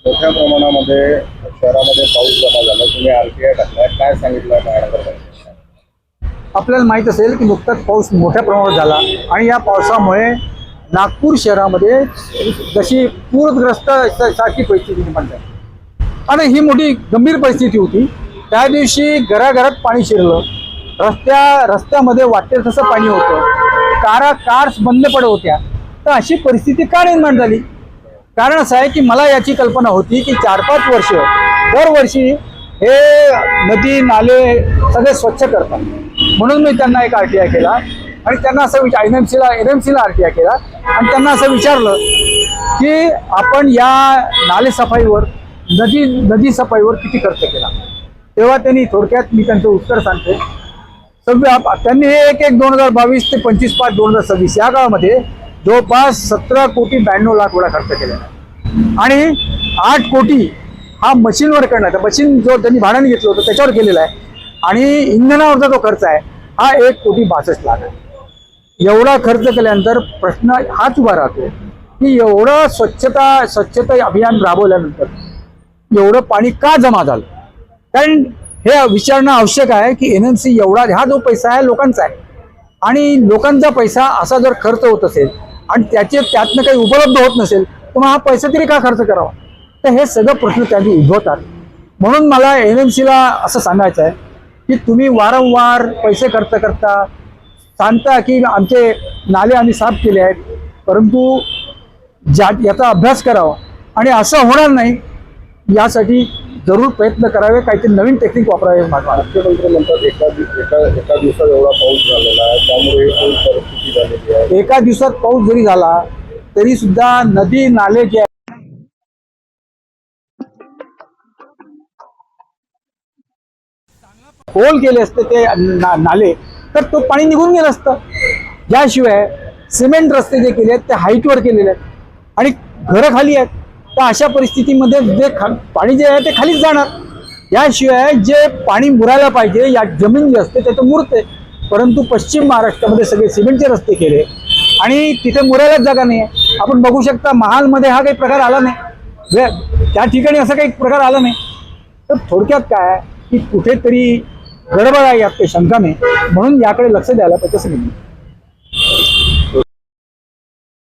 मोठ्या प्रमाणामध्ये शहरामध्ये पाऊस जमा झाला, तुम्ही आरटीआय टाकलाय, काय सांगितलं महानगरपालिकेने? आपल्याला माहीत असेल की नुकताच पाऊस मोठ्या प्रमाणात झाला आणि या पावसामुळे नागपूर शहरामध्ये जशी पूरग्रस्त सारखी परिस्थिती निर्माण झाली आणि ही मोठी गंभीर परिस्थिती होती. त्या दिवशी घराघरात पाणी शिरलं, रस्त्यामध्ये वाटेल तसं पाणी होतं, कार्स बंद पडत होत्या. तर अशी परिस्थिती का निर्माण झाली? कारण असं आहे की मला याची कल्पना होती की 4-5 वर्ष दरवर्षी हे नदी नाले सगळे स्वच्छ करतात, म्हणून मी त्यांना एक आरटीआय केला आणि त्यांना असं एनएमसीला आरटीआय केला आणि त्यांना असं विचारलं की आपण या नाले सफाईवर नदी सफाईवर किती खर्च केला. तेव्हा त्यांनी थोडक्यात मी त्यांचं उत्तर सांगते. त्यांनी हे 2022 ते 25/5/2026 या काळामध्ये जवळपास 17,92,00,00,000 एवढा खर्च केलेला आहे आणि 8 कोटी हा मशीनवर करण्याचा, मशीन जो त्यांनी भाड्याने घेतलं होतं त्याच्यावर केलेला आहे आणि इंधनावरचा जो खर्च आहे हा 1,62,00,000 आहे. एवढा खर्च केल्यानंतर प्रश्न हाच उभा राहतो की एवढं स्वच्छता अभियान राबवल्यानंतर एवढं पाणी का जमा झालं. कारण हे विचारणं आवश्यक आहे की एनएमसी एवढा, हा जो पैसा आहे लोकांचा आहे आणि लोकांचा पैसा असा जर खर्च होत असेल आणि त्यातनं काही उपलब्ध होत नसेल तर मग हा पैसा तरी का खर्च करावा. तर हे सगळं प्रश्न त्यांनी उद्भवतात. म्हणून मला एनएमसीला असं सांगायचं आहे की तुम्ही वारंवार पैसे खर्च करता, सांगता की आमचे नाले आम्ही साफ केले आहेत, परंतु याचा अभ्यास करावा आणि असं होणार नाही यासाठी जरूर प्रयत्न करावे, काहीतरी नवीन टेक्निक वापरावे. मुख्यमंत्री म्हणतात एका दिवसात एवढा पाऊस झालेला आहे, त्यामुळे ही परिस्थिती झालेली आहे. एका दिवसात पाऊस जरी झाला तरी सुद्धा नदी नाले जे खोल केले असते ते नाले तर तो पाणी निघून गेलं असतं. याशिवाय सिमेंट रस्ते जे केले आहेत ते हाईटवर केलेले आहेत आणि घरं खाली आहेत. तर अशा परिस्थितीमध्ये जे पाणी जे आहे ते खालीच जाणार. याशिवाय जे पाणी मुरायला पाहिजे, या जमीन जी असते त्याचं मुरते, परंतु पश्चिम महाराष्ट्रामध्ये सगळे सिमेंटचे रस्ते केले आणि तिथे मुरायलाच जागा नाही आहे. आपण बघू शकता महालमध्ये हा काही प्रकार आला नाही, त्या ठिकाणी असं काही प्रकार आला नाही. तर थोडक्यात काय की कुठेतरी गडबड आहे यात काही शंका नाही, म्हणून याकडे लक्ष द्यायला पाहिजे असं नाही.